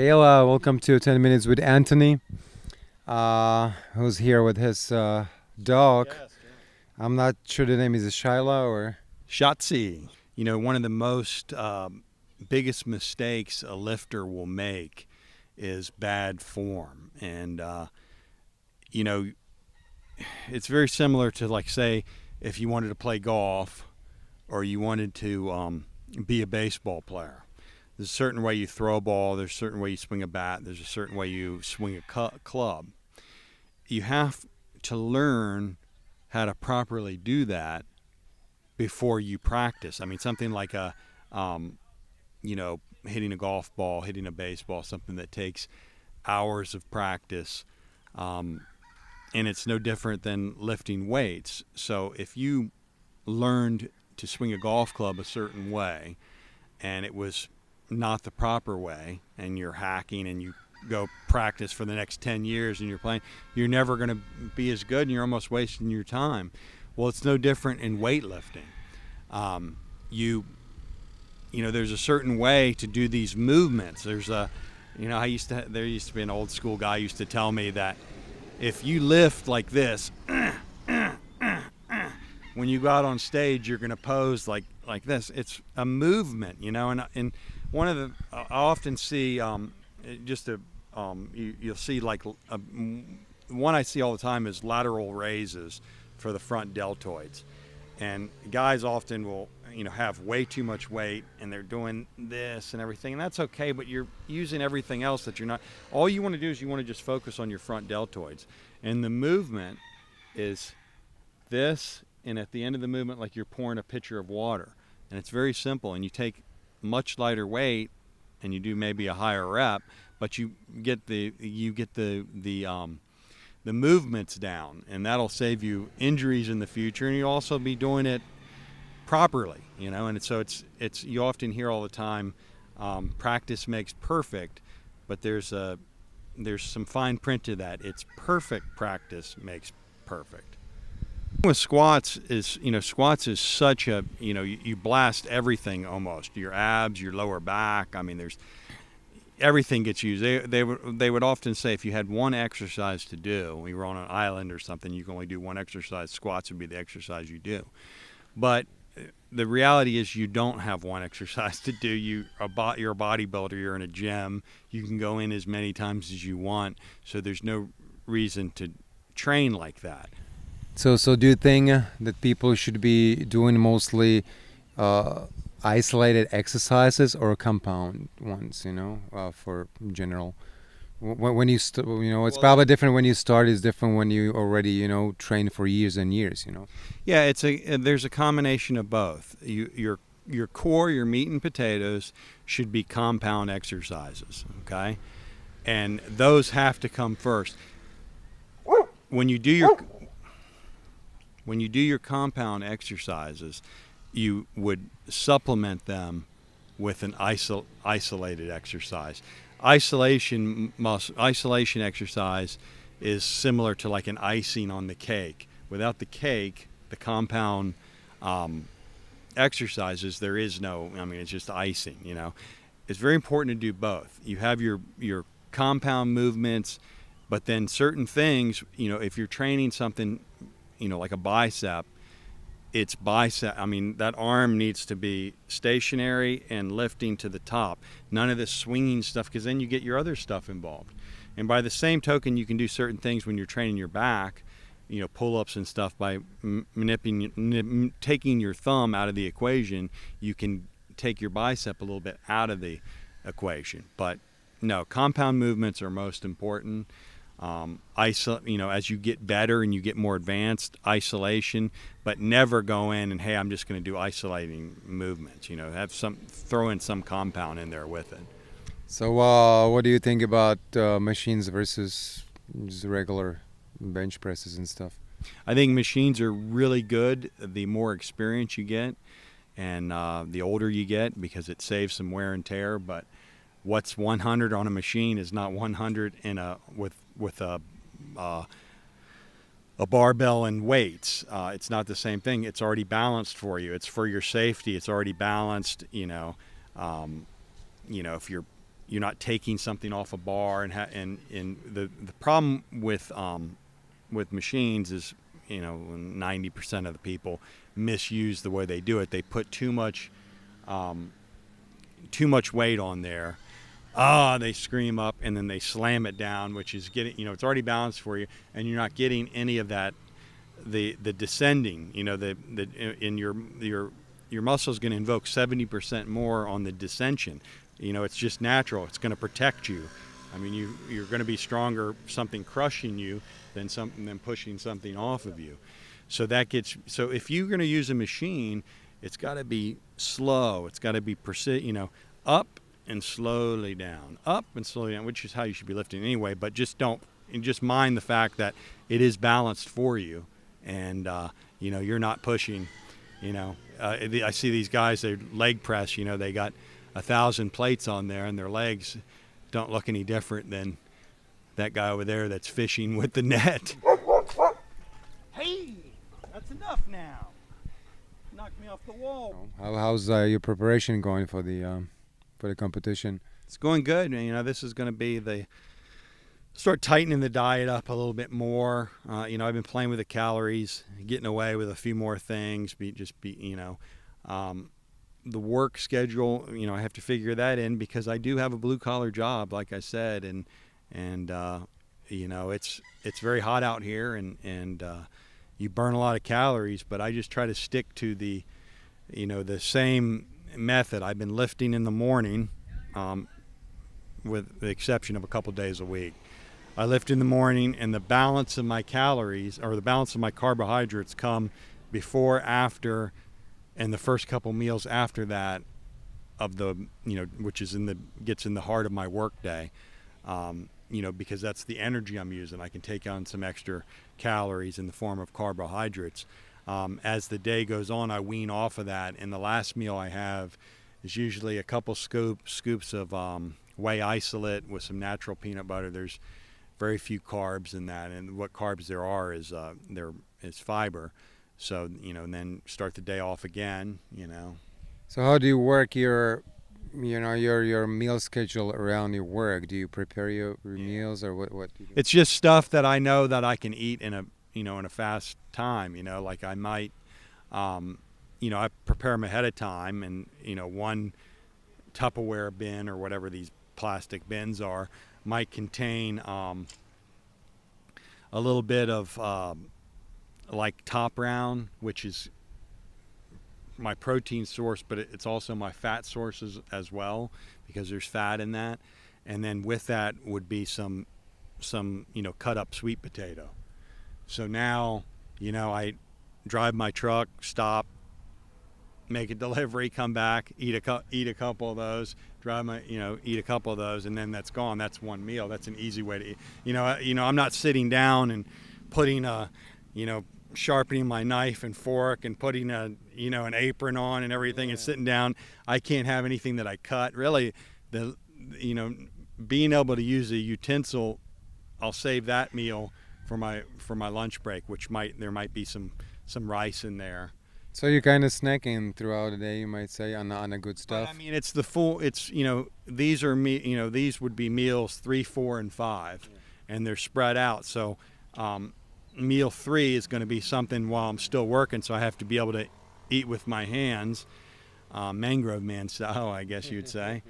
Kayla, welcome to 10 Minutes with Anthony, who's here with his dog. Yes. I'm not sure the name is Shyla or. Schatzi. One of the most biggest mistakes a lifter will make is bad form. And, it's very similar to, like, say, if you wanted to play golf or you wanted to be a baseball player. There's a certain way you throw a ball, there's a certain way you swing a bat, there's a certain way you swing a club. You have to learn how to properly do that before you practice. I mean, something like hitting a golf ball, hitting a baseball, something that takes hours of practice, and it's no different than lifting weights. So if you learned to swing a golf club a certain way, and it was not the proper way, and you're hacking and you go practice for the next 10 years and you're playing, you're never going to be as good and you're almost wasting your time. Well, it's no different in weightlifting. There's a certain way to do these movements. There used to be an old school guy used to tell me that if you lift like this, when you go out on stage, you're going to pose like this. It's a movement, and one of the, I often see, you'll see like, one I see all the time is lateral raises for the front deltoids. And guys often will, have way too much weight and they're doing this and everything. And that's okay, but you're using everything else that you're not. All you want to do is you want to just focus on your front deltoids. And the movement is this, and at the end of the movement, like you're pouring a pitcher of water. And it's very simple. And you take much lighter weight and you do maybe a higher rep, but you get the movements down, and that'll save you injuries in the future, and you'll also be doing it properly, and so it's you often hear all the time, practice makes perfect, but there's some fine print to that. It's perfect practice makes perfect. With squats is such a, you blast everything, almost your abs, your lower back. I mean, everything gets used. They would often say if you had one exercise to do, when you were on an island or something, you can only do one exercise. Squats would be the exercise you do. But the reality is you don't have one exercise to do. You're a bodybuilder. You're in a gym. You can go in as many times as you want. So there's no reason to train like that. So do you think that people should be doing mostly isolated exercises or compound ones, for general? When you it's probably different when you start. It's different when you already, train for years and years, Yeah, there's a combination of both. Your core, your meat and potatoes should be compound exercises, okay? And those have to come first. When you do your compound exercises, you would supplement them with an isolated exercise. Isolation exercise is similar to like an icing on the cake. Without the cake, the compound exercises, there is no, it's just icing, It's very important to do both. You have your compound movements, but then certain things, if you're training something, like a bicep, it's bicep. That arm needs to be stationary and lifting to the top. None of this swinging stuff, because then you get your other stuff involved. And by the same token, you can do certain things when you're training your back, pull-ups and stuff, by taking your thumb out of the equation. You can take your bicep a little bit out of the equation. But no, compound movements are most important. As you get better and you get more advanced, isolation, but never go in and, hey, I'm just going to do isolating movements. Throw in some compound in there with it. So what do you think about machines versus just regular bench presses and stuff? I think machines are really good the more experience you get and the older you get, because it saves some wear and tear. But what's 100 on a machine is not 100 with a barbell and weights. It's not the same thing. It's already balanced for you. It's for your safety. It's already balanced. If you're you're not taking something off a bar, and the problem with machines is, 90% of the people misuse the way they do it. They put too much weight on there. They scream up, and then they slam it down, which is getting, it's already balanced for you, and you're not getting any of that, the descending, in your muscle is going to invoke 70% more on the descension. It's just natural. It's going to protect you. I mean, you're going to be stronger something crushing you than pushing something off of you. So if you're going to use a machine, it's got to be slow. It's got to be up and slowly down, which is how you should be lifting anyway. But just mind the fact that it is balanced for you, and you're not pushing. I see these guys, they leg press. They got 1,000 plates on there, and their legs don't look any different than that guy over there that's fishing with the net. Hey, that's enough now. Knocked me off the wall. How's your preparation going for the competition? It's going good. This is going to be start tightening the diet up a little bit more. I've been playing with the calories, getting away with a few more things. The work schedule, I have to figure that in, because I do have a blue collar job, like I said, and it's very hot out here, and you burn a lot of calories, but I just try to stick to the same method. I've been lifting in the morning, with the exception of a couple days a week. I lift in the morning, and the balance of my calories, or the balance of my carbohydrates, come before, after, and the first couple meals after that, of the which gets in the heart of my work day, because that's the energy I'm using. I can take on some extra calories in the form of carbohydrates. As the day goes on, I wean off of that, and the last meal I have is usually a couple scoops of whey isolate with some natural peanut butter. There's very few carbs in that, and what carbs there are is fiber. So and then start the day off again. So how do you work your meal schedule around your work? Do you prepare your meals, or what do you do? It's just stuff that I know that I can eat in a fast time. Like I might, I prepare them ahead of time, and one Tupperware bin, or whatever these plastic bins are, might contain a little bit of like Top Round, which is my protein source, but it's also my fat sources as well, because there's fat in that. And then with that would be some cut up sweet potato. So now I drive my truck, stop, make a delivery, come back, eat a couple of those, eat a couple of those, and then that's gone. That's one meal. That's an easy way to eat. I'm not sitting down and putting sharpening my knife and fork and putting an apron on and everything, and sitting down. I can't have anything that I cut. Really, being able to use a utensil, I'll save that meal for my lunch break, which there might be some rice in there. So you're kind of snacking throughout the day, you might say, on the good stuff. But, I mean, it's these are these would be meals 3, 4, and 5, and they're spread out. So meal 3 is going to be something while I'm still working, so I have to be able to eat with my hands, mangrove man style, I guess you'd say.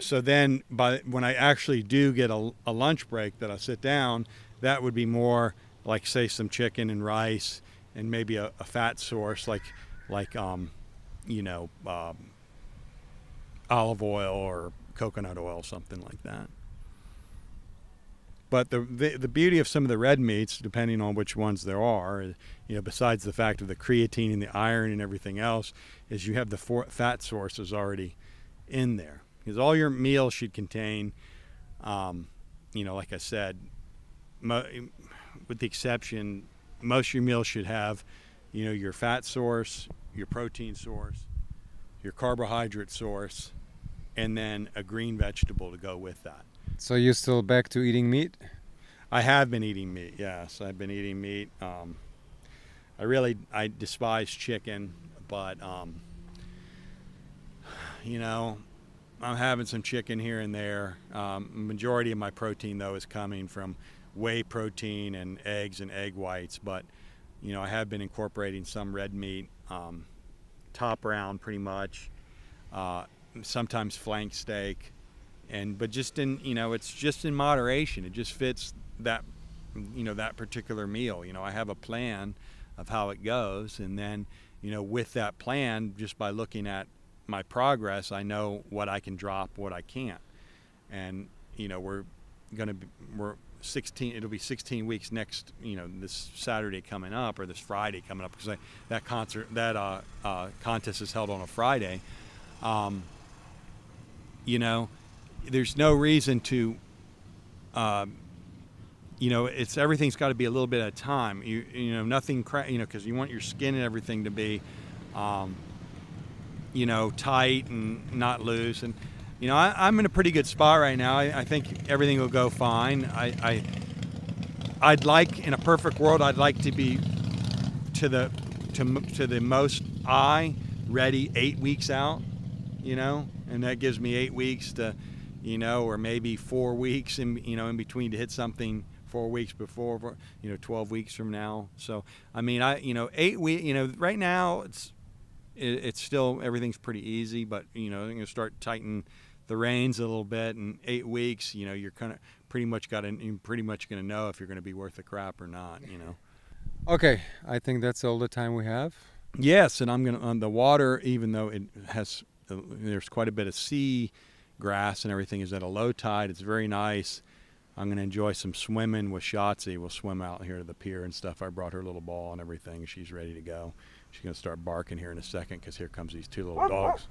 So then when I actually do get a lunch break that I sit down, that would be more like, say, some chicken and rice, and maybe a fat source like olive oil or coconut oil, something like that. But the beauty of some of the red meats, depending on which ones there are, besides the fact of the creatine and the iron and everything else, is you have the fat sources already in there. Because all your meals should contain, like I said, with the exception, most of your meals should have, your fat source, your protein source, your carbohydrate source, and then a green vegetable to go with that. So you're still back to eating meat? I have been eating meat, yes. I've been eating meat. I despise chicken, but, I'm having some chicken here and there. Majority of my protein though is coming from whey protein and eggs and egg whites, but I have been incorporating some red meat, top round pretty much, sometimes flank steak, but just in it's just in moderation. It just fits that that particular meal. I have a plan of how it goes, and then with that plan, just by looking at my progress, I know what I can drop, what I can't. And we're 16, it'll be 16 weeks next, this Saturday coming up, or this Friday coming up, because that contest is held on a Friday. There's no reason to it's everything's got to be a little bit at a time. Nothing because you want your skin and everything to be tight and not loose. And I'm in a pretty good spot right now. I think everything will go fine. I'd like, in a perfect world, I'd like to be to the most ready 8 weeks out, and that gives me 8 weeks to, or maybe 4 weeks in between to hit something 4 weeks before, 12 weeks from now. So, 8 weeks, right now it's still, everything's pretty easy, but, I'm going to start tightening the reins a little bit. In 8 weeks, you're pretty much going to know if you're going to be worth the crap or not, Okay, I think that's all the time we have. Yes, and I'm going to, on the water, even though it has, there's quite a bit of sea grass and everything, is at a low tide. It's very nice. I'm going to enjoy some swimming with Schatzi. We'll swim out here to the pier and stuff. I brought her little ball and everything. She's ready to go. She's going to start barking here in a second, because here comes these two little dogs.